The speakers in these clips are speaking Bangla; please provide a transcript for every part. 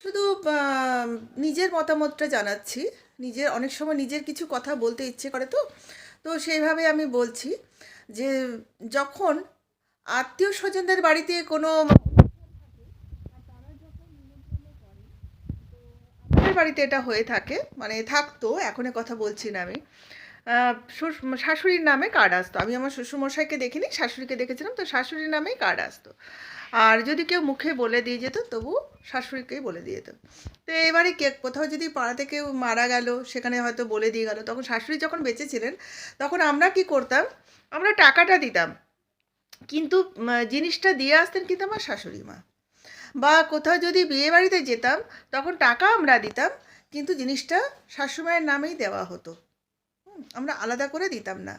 শুধু নিজের মতামতটা জানাচ্ছি। অনেক সময় নিজের কিছু কথা বলতে ইচ্ছে করে তো। তো সেইভাবে আমি বলছি যে যখন আত্মীয়-স্বজনদের বাড়িতে কোনো আমাদের বাড়িতে এটা হয়ে থাকে, মানে থাকতো, এখন এ কথা বলছি না আমি। আ শাশুড়ির নামে কার্ড আসতো। আমি আমার শ্বশুরমশাইকে দেখিনি, শাশুড়িকে দেখেছিলাম। তো শাশুড়ির নামেই কার্ড আসতো। আর যদি কেউ মুখে বলে দিয়ে যেত, তবু শাশুড়িকেই বলে দিয়ে যেত। তো এবারে কোথাও যদি পাড়াতে কেউ মারা গেল, সেখানে হয়তো বলে দিয়ে গেল। তখন শাশুড়ি যখন বেঁচে ছিলেন, তখন আমরা কি করতাম? আমরা টাকাটা দিতাম। কিন্তু জিনিসটা দিয়ে আসতেন কিন্তু আমার শাশুড়ি মা। বা কোথাও যদি বিয়েবাড়িতে যেতাম, তখন টাকা আমরা দিতাম, কিন্তু জিনিসটা শাশুড়িমায়ের নামেই দেওয়া হতো। আমরা আলাদা করে দিতাম না।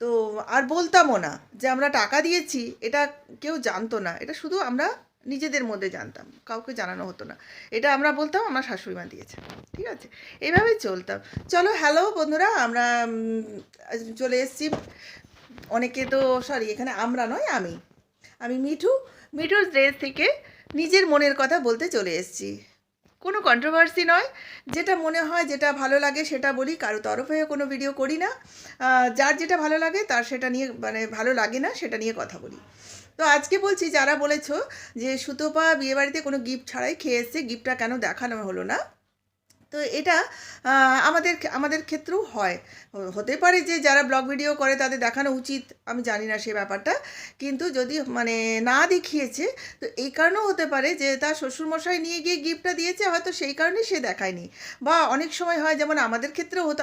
তো আর বলতামও না যে আমরা টাকা দিয়েছি, এটা কেউ জানতো না। এটা শুধু আমরা নিজেদের মধ্যে জানতাম। কাউকে জানানো হতো না। এটা আমরা বলতাম আমার শাশুড়ি মা দিয়েছে। ঠিক আছে? এভাবেই চলতাম। চলো হ্যালো বন্ধুরা, আমরা চলে এসেছি। অনেকে তো সরি, এখানে আমরা নয়, আমি। আমি মিঠু। মিঠুর ড্রেস থেকে নিজের মনের কথা বলতে চলে এসেছি। কোনো কন্ট্রোভার্সি নয়। যেটা মনে হয়, যেটা ভালো লাগে সেটা বলি। কারো তরফ হয়ে কোনো ভিডিও করি না। যার যেটা ভালো লাগে তার সেটা নিয়ে, মানে ভালো লাগে না সেটা নিয়ে কথা বলি। তো আজকে বলছি, যারা বলেছো যে সুতপা বিয়েবাড়িতে কোনো গিফট ছাড়াই খেয়ে এসছে, গিফটটা কেন দেখানো হলো না? তো এটা আমাদের আমাদের ক্ষেত্রেও হয়। হতে পারে যে যারা ব্লগ ভিডিও করে তাদের দেখানো উচিত, আমি জানি না সে ব্যাপারটা। কিন্তু যদি মানে না দেখিয়েছে, তো এই কারণেও হতে পারে যে তার শ্বশুরমশাই নিয়ে গিয়ে গিফটটা দিয়েছে, হয়তো সেই কারণেই সে দেখায়নি। বা অনেক সময় হয়, যেমন আমাদের ক্ষেত্রেও হতো,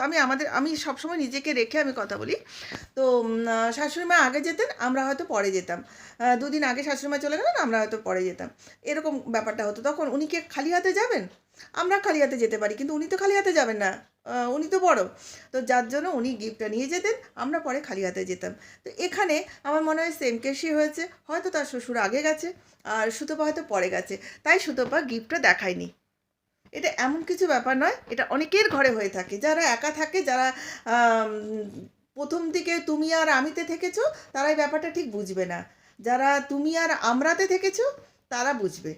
আমি সবসময় নিজেকে রেখে আমি কথা বলি। তো শাশুড়ি মা আগে যেতেন, আমরা হয়তো পরে যেতাম। দুদিন আগে শাশুড়ি মা চলে গেলেন, আমরা হয়তো পরে যেতাম। এরকম ব্যাপারটা হতো। তখন উনি কি খালি হাতে যাবেন? আমরা খালি হাতে যেতে পারি, কিন্তু উনি তো খালি হাতে যাবেন না। উনি তো বড়। তো যার জন্য উনি গিফটটা নিয়ে যেতেন, আমরা পরে খালি হাতে যেতাম। তো এখানে আমার মনে হয় সেম কেসই হয়েছে। হয়তো তার শ্বশুর আগে গেছে, আর সুতপা হয়তো পরে গেছে। তাই সুতপা গিফটটা দেখায়নি। এটা এমন কিছু ব্যাপার নয়, এটা অনেকের ঘরে হয়ে থাকে। যারা একা থাকে, যারা আম প্রথম দিকে তুমি আর আমিতে থেকেছো, তারা এই ব্যাপারটা ঠিক বুঝবে না। যারা তুমি আর আমরাতে থেকেছো, তারা বুঝবে।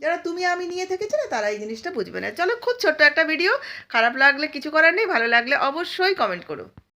যারা তুমি আমি নিয়ে থেকেছো না, তারা এই জিনিসটা বুঝবে না। চলো, খুব ছোট্ট একটা ভিডিও। খারাপ লাগলে কিছু করার নেই, ভালো লাগলে অবশ্যই কমেন্ট করো।